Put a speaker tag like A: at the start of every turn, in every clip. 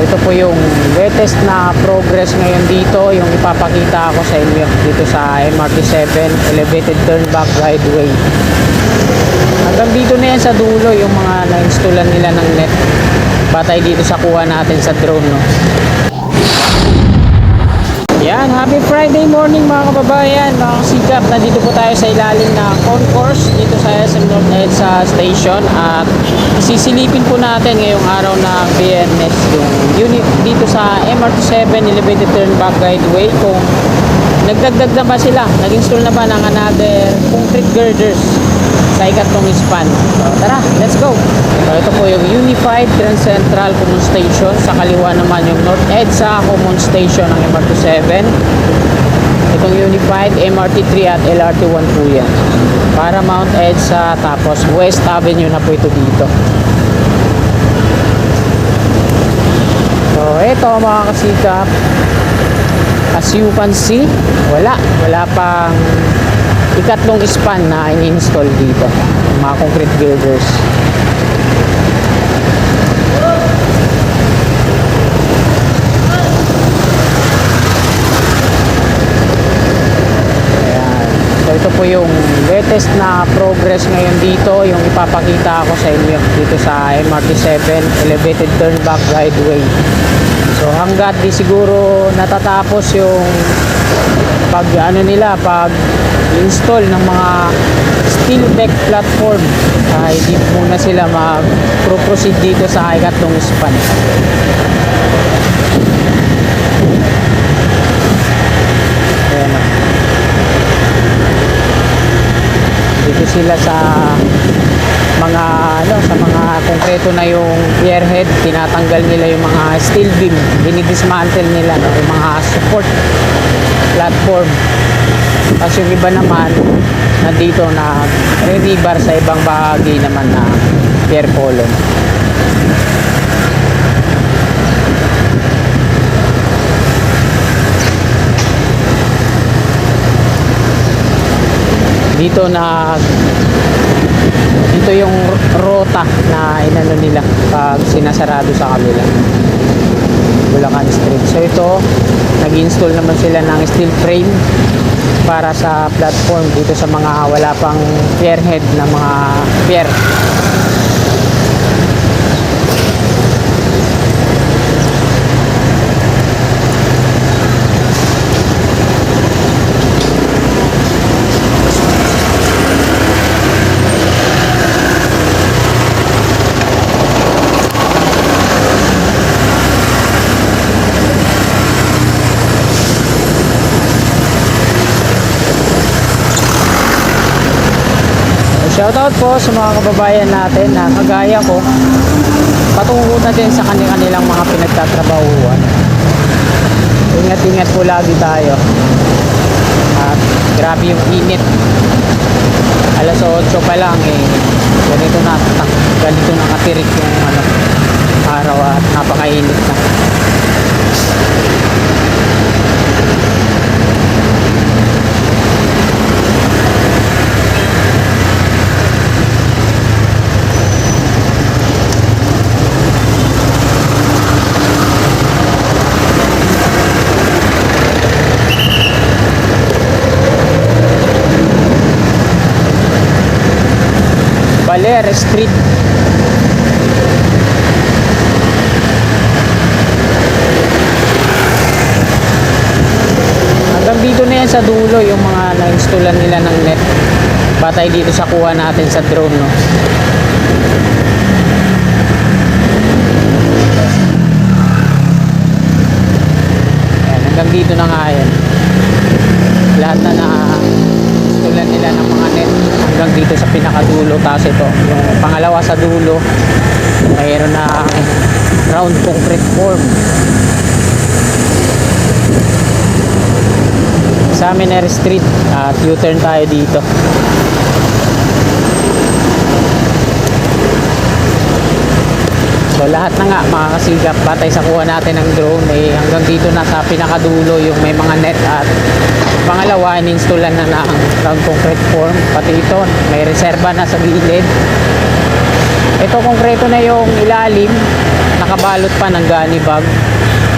A: ito po yung latest na progress ngayon dito, yung ipapakita ko sa inyo dito sa MRT7 Elevated Turnback Guideway. Hanggang dito na yan sa dulo yung mga na-installan nila ng net, batay dito sa kuha natin sa drone, no? Yan, happy Friday morning mga kababayan, mga kasigap. Nandito po tayo sa ilalim ng concourse dito sa SM North EDSA Station, at sisilipin po natin ngayong araw ng Biyernes yung unit dito sa MRT7 Elevated Turnback Guideway, kung nagdagdag na ba sila, nag-install na ba ng another concrete girders sa ikatlong span. So tara, let's go. So ito po yung Unified Grand Central Common Station, sa kaliwa naman yung North EDSA Common Station ng MRT7. Itong Unified MRT3 at LRT1 po yan. Paramount EDSA, tapos West Avenue na po ito dito. So ito mga kasikap, as you can see, wala pang ikatlong span na in-install dito, mga concrete girders. Ayan. So ito po yung latest na progress ngayon dito, yung ipapakita ko sa inyo dito sa MRT7 Elevated Turnback Guideway. So hanggat di siguro natatapos yung pag install ng mga steel deck platform, ay di muna sila mag-proceed dito sa ikatlong span. Ayan na. Dito sila sa mga konkreto na yung pierhead, tinatanggal nila yung mga steel beam, dinidismantle nila, no, yung mga support platform. Kasi yung iba naman nandito na re-rebar sa ibang bahagi naman na pier column. Dito yung rota na inano nila pag sinasarado sa kabila, Bulacan Street. So ito, nag-install naman sila ng steel frame para sa platform dito sa mga wala pang pierhead na mga pier. Shoutout po sa mga kababayan natin na kagaya ko, patungo na din sa kanilang mga pinagtatrabahuan. Ingat-ingat po lagi tayo. At grabe yung init. Alas 8 pa lang ganito na katirik yung araw, at napakainit na. Baler Street. Hanggang dito na yan sa dulo yung mga na-installan nila ng net, batay dito sa kuha natin sa drone, no? Ayan, hanggang dito na nga yan. Lahat na install nila ng mga net hanggang dito sa pinakadulo. Tapos ito yung pangalawa sa dulo, mayroon na round concrete form. Examiner Street, at U-turn tayo dito. So lahat na nga mga kasigap, batay sa kuha natin ng drone, hanggang dito na sa pinakadulo yung may mga net, at pangalawa in-installan na ng round concrete form. Pati ito may reserba na sa gilid. Ito konkreto na yung ilalim, nakabalot pa ng gunny bag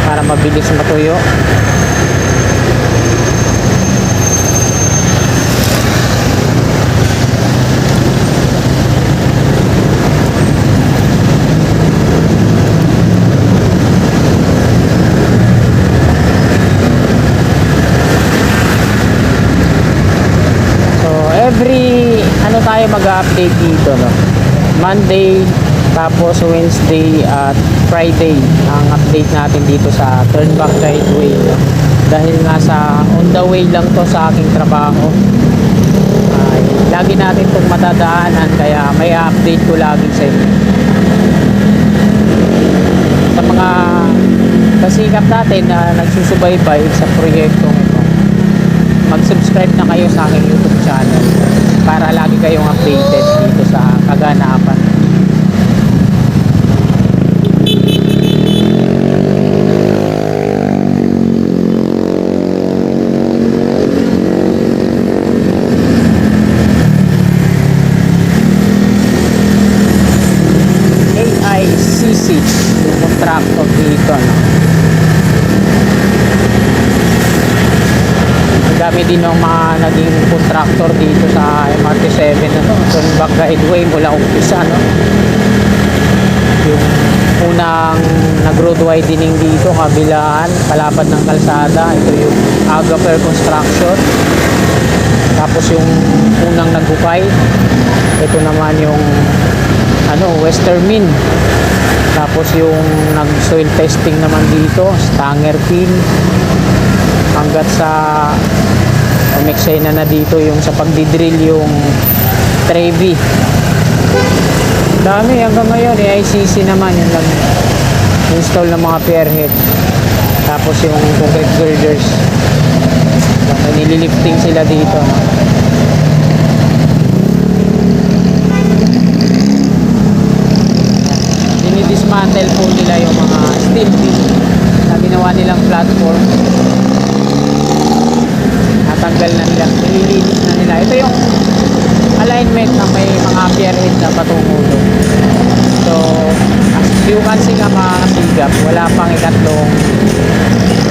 A: para mabilis matuyo. Every tayo mag-update dito, no? Monday, tapos Wednesday at Friday ang update natin dito sa Turnback Guideway, no? Dahil nga sa on the way lang to sa aking trabaho, ay lagi natin itong matadaanan, kaya may update ko lagi sa inyo. Sa mga kasikap natin na nagsusubaybay sa proyektong ito, mag-subscribe na kayo sa aking YouTube channel para lagi kayong updated dito sa kaganapan. AICC yung contractor dito, no? Dami din ng mga naging contractor dito sa MRT7, ano, Turnback Guideway mula umpisa, no? Yung unang nag-road widening dito, kabilaan, palapad ng kalsada, ito yung Agaper Construction. Tapos yung unang naghukay, ito naman yung Westermin. Tapos yung nag-soil testing naman dito, Stanger Pin. Hanggat sa umeksena na dito yung sa pagdidrill yung Trevi. Dami hanggang ngayon. AICC naman yung nag-install ng mga pierhead. Tapos yung concrete girders, nililifting sila dito, no? Dinidismantle po nila yung mga steel beam na ginawa nilang platform. Natanggal na nila, nililinis na nila. Ito yung alignment na may mga pierhead na patungo doon. So as you can see nga mga kasigap, wala pang ikatlong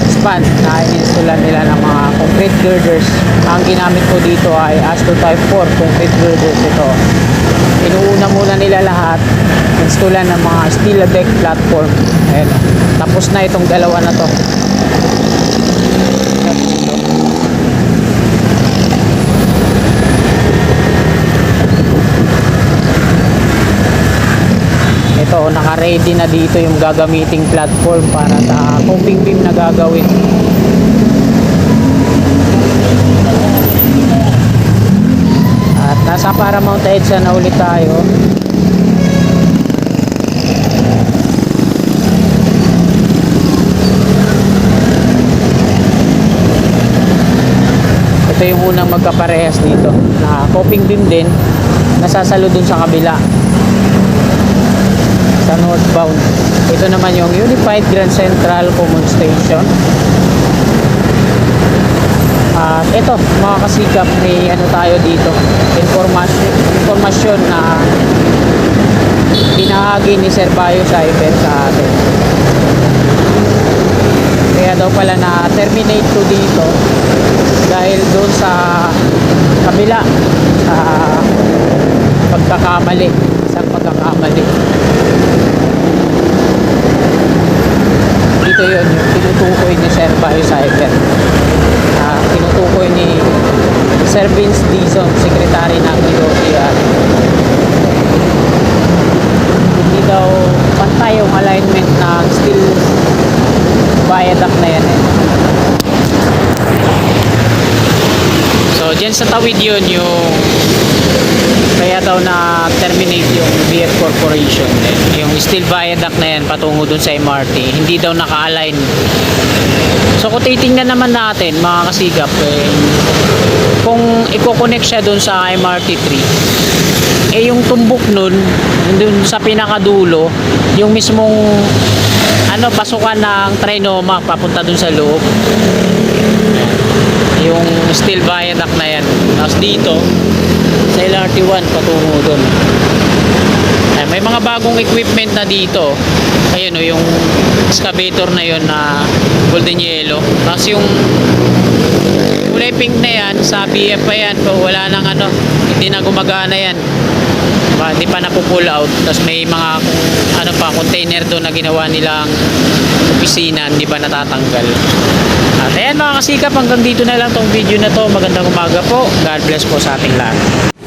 A: span na in-installan nila ng mga concrete girders. Ang ginamit ko dito ay Astro Type 4 concrete girders. Ito, inuuna muna nila lahat installan ng mga steel deck platform. Ayan, tapos na itong dalawa na to. Ito, naka-ready na dito yung gagamiting platform para sa coping beam na gagawin. At nasa Paramount EDSA na ulit tayo. Ito yung unang magkaparehas dito na coping beam din, nasasalo dun sa kabila sa northbound. Ito naman yung Unified Grand Central Common Station. At ito mga kasikap, may tayo dito, informasyon na binahagi ni Sir Bayo Cyber sa atin. Kaya daw pala na terminate to dito dahil doon sa kabila sa pagkakamali, isang pagkakamali. Dito yun yung tinutukoy ni Sir Bayo Cyber, tinutukoy ni Sir Vince Dizon, Secretary ng DOTR. Hindi daw pantay yung alignment ng steel viaduct na yan, eh. So dyan sa tawid yun yung kaya daw na terminate yung BF Corporation, yung steel viaduct na yan patungo dun sa MRT, hindi daw naka-align. So kung titingnan naman natin mga kasigap, kung i-connect siya dun sa MRT 3, yung tumbok nun dun sa pinakadulo, yung mismong pasukan ng Trinoma papunta dun sa loob, yung steel viaduct na yan. Tapos dito sa LRT1 patungo dun. May mga bagong equipment na dito. Ayun o, yung excavator na yon na golden yellow. Tapos yung kulay pink na yan, sa BF pa yan. Wala nang ano, hindi na gumagana yan. Hindi pa napupull out. Tapos may mga ano pa, container doon na ginawa nilang opisina, hindi pa natatanggal. At ayan mga kasikap, hanggang dito na lang tong video na to. Magandang umaga po. God bless po sa ating lahat.